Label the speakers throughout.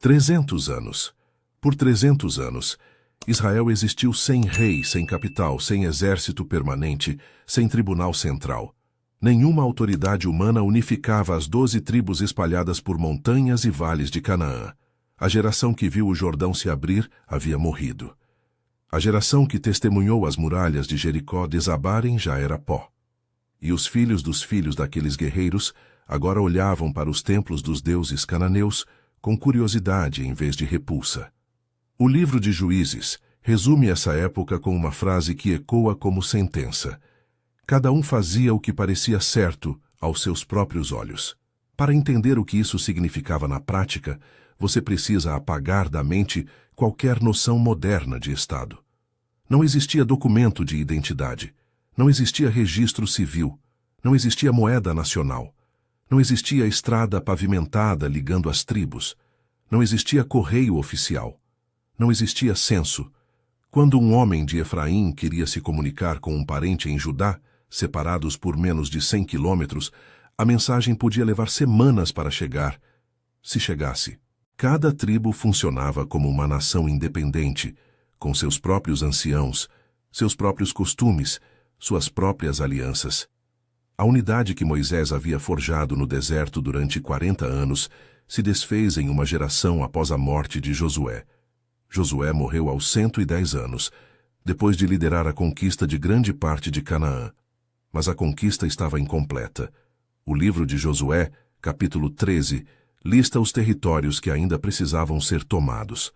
Speaker 1: 300 anos. Por 300 anos, Israel existiu sem rei, sem capital, sem exército permanente, sem tribunal central. Nenhuma autoridade humana unificava as 12 tribos espalhadas por montanhas e vales de Canaã. A geração que viu o Jordão se abrir havia morrido. A geração que testemunhou as muralhas de Jericó desabarem já era pó. E os filhos dos filhos daqueles guerreiros agora olhavam para os templos dos deuses cananeus com curiosidade em vez de repulsa. O livro de Juízes resume essa época com uma frase que ecoa como sentença. Cada um fazia o que parecia certo aos seus próprios olhos. Para entender o que isso significava na prática, você precisa apagar da mente qualquer noção moderna de Estado. Não existia documento de identidade. Não existia registro civil. Não existia moeda nacional. Não existia estrada pavimentada ligando as tribos. Não existia correio oficial. Não existia censo. Quando um homem de Efraim queria se comunicar com um parente em Judá, separados por menos de 100 quilômetros, a mensagem podia levar semanas para chegar, se chegasse. Cada tribo funcionava como uma nação independente, com seus próprios anciãos, seus próprios costumes, suas próprias alianças. A unidade que Moisés havia forjado no deserto durante 40 anos se desfez em uma geração após a morte de Josué. Josué morreu aos 110 anos, depois de liderar a conquista de grande parte de Canaã. Mas a conquista estava incompleta. O livro de Josué, capítulo 13, lista os territórios que ainda precisavam ser tomados.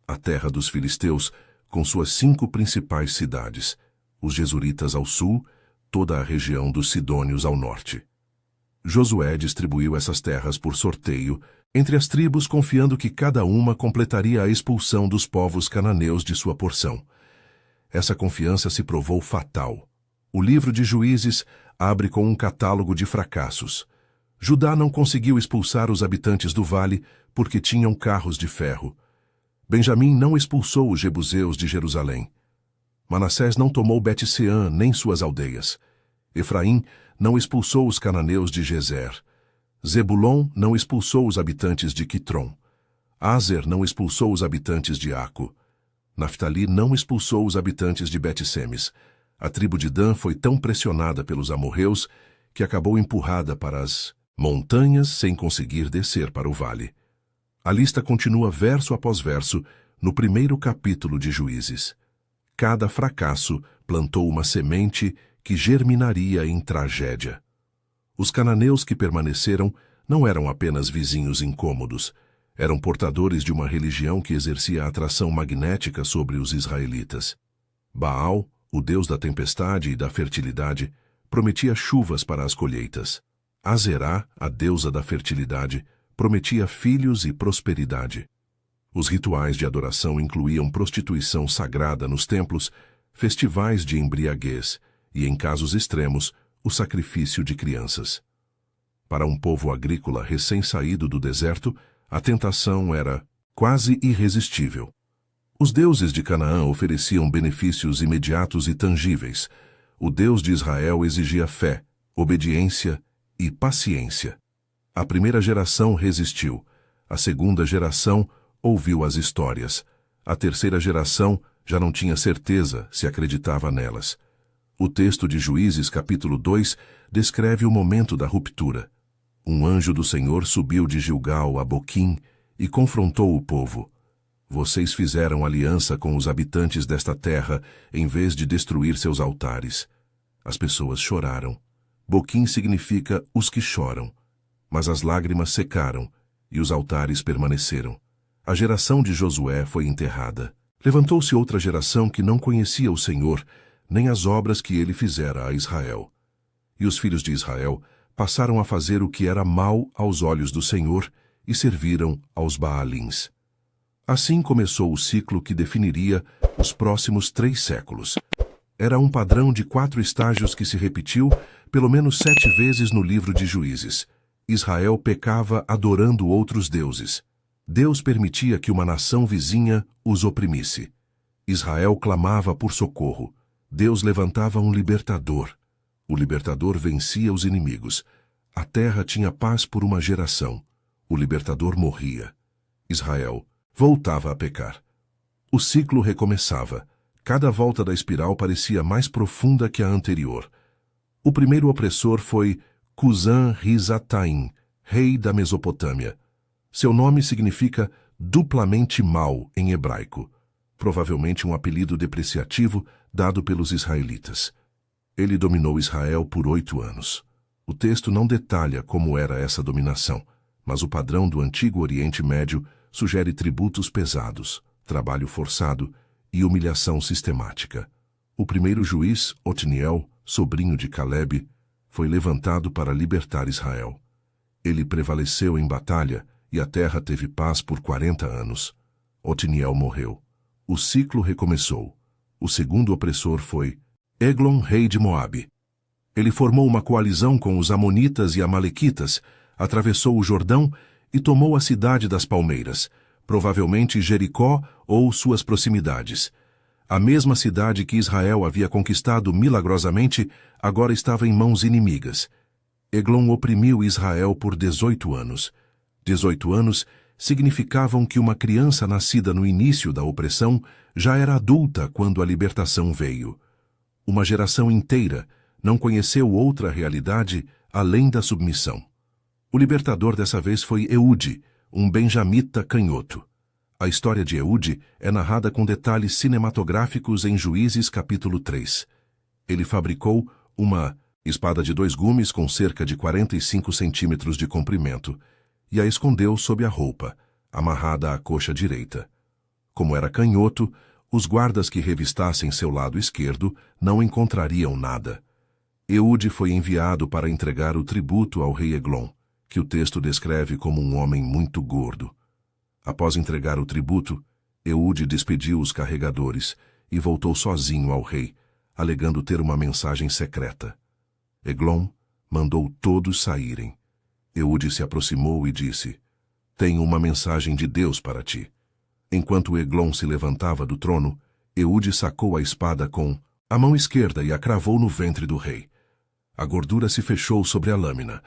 Speaker 1: A terra dos filisteus, com suas 5 principais cidades, os Gesuritas ao sul, toda a região dos Sidônios ao norte. Josué distribuiu essas terras por sorteio entre as tribos, confiando que cada uma completaria a expulsão dos povos cananeus de sua porção. Essa confiança se provou fatal. O livro de Juízes abre com um catálogo de fracassos. Judá não conseguiu expulsar os habitantes do vale porque tinham carros de ferro. Benjamim não expulsou os jebuseus de Jerusalém. Manassés não tomou Bet-Seã nem suas aldeias. Efraim não expulsou os cananeus de Gezer. Zebulon não expulsou os habitantes de Quitrom. Aser não expulsou os habitantes de Aco. Naftali não expulsou os habitantes de Bet-Semes. A tribo de Dan foi tão pressionada pelos amorreus que acabou empurrada para as montanhas sem conseguir descer para o vale. A lista continua verso após verso no primeiro capítulo de Juízes. Cada fracasso plantou uma semente que germinaria em tragédia. Os cananeus que permaneceram não eram apenas vizinhos incômodos, eram portadores de uma religião que exercia atração magnética sobre os israelitas. Baal, o deus da tempestade e da fertilidade, prometia chuvas para as colheitas. Azerá, a deusa da fertilidade, prometia filhos e prosperidade. Os rituais de adoração incluíam prostituição sagrada nos templos, festivais de embriaguez e, em casos extremos, o sacrifício de crianças. Para um povo agrícola recém-saído do deserto, a tentação era quase irresistível. Os deuses de Canaã ofereciam benefícios imediatos e tangíveis. O Deus de Israel exigia fé, obediência e paciência. A primeira geração resistiu. A segunda geração ouviu as histórias. A terceira geração já não tinha certeza se acreditava nelas. O texto de Juízes, capítulo 2, descreve o momento da ruptura. Um anjo do Senhor subiu de Gilgal a Boquim e confrontou o povo. Vocês fizeram aliança com os habitantes desta terra em vez de destruir seus altares. As pessoas choraram. Boquim significa os que choram. Mas as lágrimas secaram e os altares permaneceram. A geração de Josué foi enterrada. Levantou-se outra geração que não conhecia o Senhor, nem as obras que ele fizera a Israel. E os filhos de Israel passaram a fazer o que era mal aos olhos do Senhor e serviram aos Baalins. Assim começou o ciclo que definiria os próximos 3 séculos. Era um padrão de 4 estágios que se repetiu pelo menos 7 vezes no livro de Juízes. Israel pecava adorando outros deuses. Deus permitia que uma nação vizinha os oprimisse. Israel clamava por socorro. Deus levantava um libertador. O libertador vencia os inimigos. A terra tinha paz por uma geração. O libertador morria. Israel voltava a pecar. O ciclo recomeçava. Cada volta da espiral parecia mais profunda que a anterior. O primeiro opressor foi Cusã-Risataim, rei da Mesopotâmia. Seu nome significa duplamente mau em hebraico, provavelmente um apelido depreciativo dado pelos israelitas. Ele dominou Israel por 8 anos. O texto não detalha como era essa dominação, mas o padrão do antigo Oriente Médio sugere tributos pesados, trabalho forçado e humilhação sistemática. O primeiro juiz, Otniel, sobrinho de Calebe, foi levantado para libertar Israel. Ele prevaleceu em batalha e a terra teve paz por 40 anos. Otniel morreu. O ciclo recomeçou. O segundo opressor foi Eglon, rei de Moabe. Ele formou uma coalizão com os amonitas e amalequitas, atravessou o Jordão e tomou a cidade das palmeiras, provavelmente Jericó ou suas proximidades. A mesma cidade que Israel havia conquistado milagrosamente agora estava em mãos inimigas. Eglon oprimiu Israel por 18 anos. 18 anos significavam que uma criança nascida no início da opressão já era adulta quando a libertação veio. Uma geração inteira não conheceu outra realidade além da submissão. O libertador dessa vez foi Eude, um benjamita canhoto. A história de Eude é narrada com detalhes cinematográficos em Juízes capítulo 3. Ele fabricou uma espada de 2 gumes com cerca de 45 centímetros de comprimento e a escondeu sob a roupa, amarrada à coxa direita. Como era canhoto, os guardas que revistassem seu lado esquerdo não encontrariam nada. Eude foi enviado para entregar o tributo ao rei Eglon, que o texto descreve como um homem muito gordo. Após entregar o tributo, Eude despediu os carregadores e voltou sozinho ao rei, alegando ter uma mensagem secreta. Eglon mandou todos saírem. Eude se aproximou e disse: "Tenho uma mensagem de Deus para ti." Enquanto Eglon se levantava do trono, Eude sacou a espada com a mão esquerda e a cravou no ventre do rei. A gordura se fechou sobre a lâmina.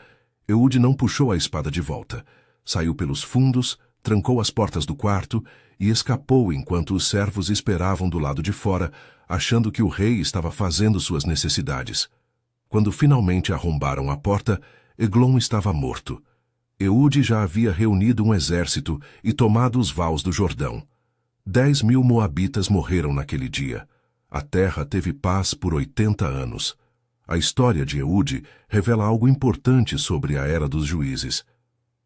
Speaker 1: Eude não puxou a espada de volta. Saiu pelos fundos, trancou as portas do quarto e escapou enquanto os servos esperavam do lado de fora, achando que o rei estava fazendo suas necessidades. Quando finalmente arrombaram a porta, Eglon estava morto. Eude já havia reunido um exército e tomado os vales do Jordão. 10.000 moabitas morreram naquele dia. A terra teve paz por 80 anos. A história de Eude revela algo importante sobre a era dos juízes.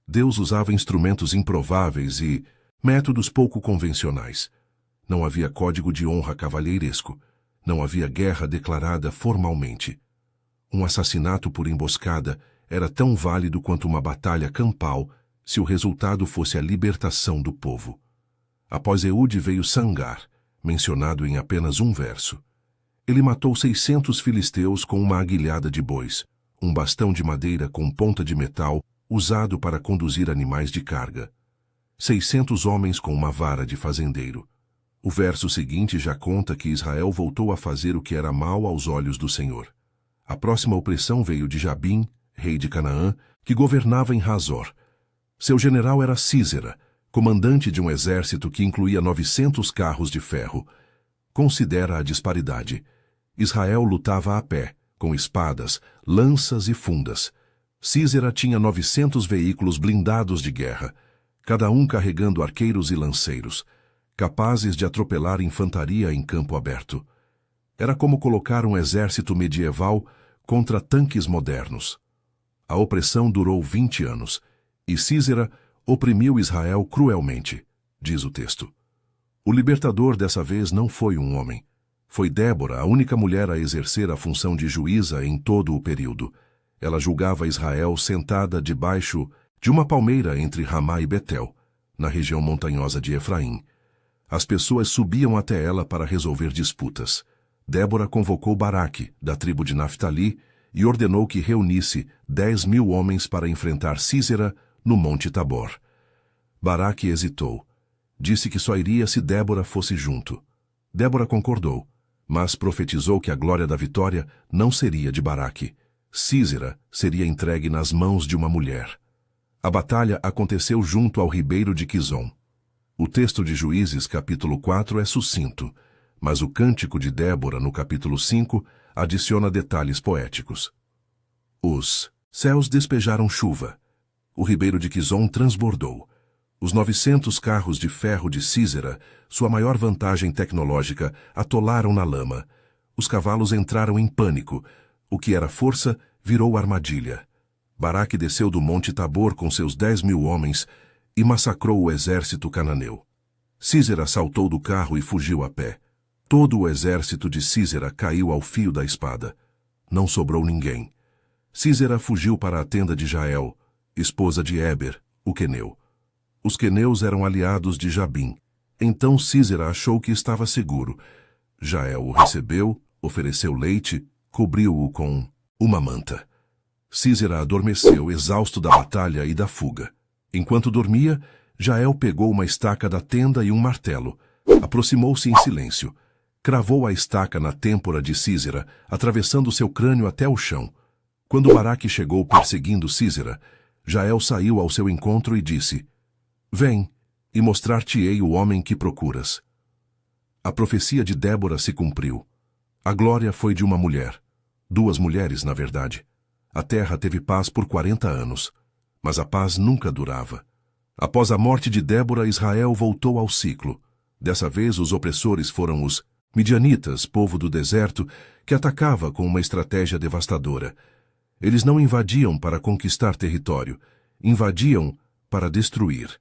Speaker 1: Deus usava instrumentos improváveis e métodos pouco convencionais. Não havia código de honra cavalheiresco. Não havia guerra declarada formalmente. Um assassinato por emboscada era tão válido quanto uma batalha campal se o resultado fosse a libertação do povo. Após Eude veio Sangar, mencionado em apenas um verso. Ele matou 600 filisteus com uma aguilhada de bois, um bastão de madeira com ponta de metal usado para conduzir animais de carga. 600 homens com uma vara de fazendeiro. O verso seguinte já conta que Israel voltou a fazer o que era mal aos olhos do Senhor. A próxima opressão veio de Jabim, rei de Canaã, que governava em Hazor. Seu general era Sísera, comandante de um exército que incluía 900 carros de ferro. Considera a disparidade. Israel lutava a pé, com espadas, lanças e fundas. Sísera tinha 900 veículos blindados de guerra, cada um carregando arqueiros e lanceiros, capazes de atropelar infantaria em campo aberto. Era como colocar um exército medieval contra tanques modernos. A opressão durou 20 anos, e Sísera oprimiu Israel cruelmente, diz o texto. O libertador dessa vez não foi um homem. Foi Débora, a única mulher a exercer a função de juíza em todo o período. Ela julgava Israel sentada debaixo de uma palmeira entre Ramá e Betel, na região montanhosa de Efraim. As pessoas subiam até ela para resolver disputas. Débora convocou Baraque, da tribo de Naftali, e ordenou que reunisse 10.000 homens para enfrentar Sísera no Monte Tabor. Baraque hesitou. Disse que só iria se Débora fosse junto. Débora concordou, mas profetizou que a glória da vitória não seria de Baraque. Sísera seria entregue nas mãos de uma mulher. A batalha aconteceu junto ao ribeiro de Quizon. O texto de Juízes, capítulo 4, é sucinto, mas o cântico de Débora, no capítulo 5, adiciona detalhes poéticos. Os céus despejaram chuva. O ribeiro de Quizon transbordou. Os 900 carros de ferro de Sísera, sua maior vantagem tecnológica, atolaram na lama. Os cavalos entraram em pânico. O que era força virou armadilha. Baraque desceu do Monte Tabor com seus 10.000 homens e massacrou o exército cananeu. Sísera saltou do carro e fugiu a pé. Todo o exército de Sísera caiu ao fio da espada. Não sobrou ninguém. Sísera fugiu para a tenda de Jael, esposa de Éber, o queneu. Os queneus eram aliados de Jabim. Então Sísera achou que estava seguro. Jael o recebeu, ofereceu leite, cobriu-o com uma manta. Sísera adormeceu, exausto da batalha e da fuga. Enquanto dormia, Jael pegou uma estaca da tenda e um martelo. Aproximou-se em silêncio. Cravou a estaca na têmpora de Sísera, atravessando seu crânio até o chão. Quando Baraque chegou perseguindo Sísera, Jael saiu ao seu encontro e disse: Vem, e mostrar-te-ei o homem que procuras. A profecia de Débora se cumpriu. A glória foi de uma mulher. 2 mulheres, na verdade. A terra teve paz por 40 anos. Mas a paz nunca durava. Após a morte de Débora, Israel voltou ao ciclo. Dessa vez, os opressores foram os midianitas, povo do deserto, que atacava com uma estratégia devastadora. Eles não invadiam para conquistar território. Invadiam para destruir.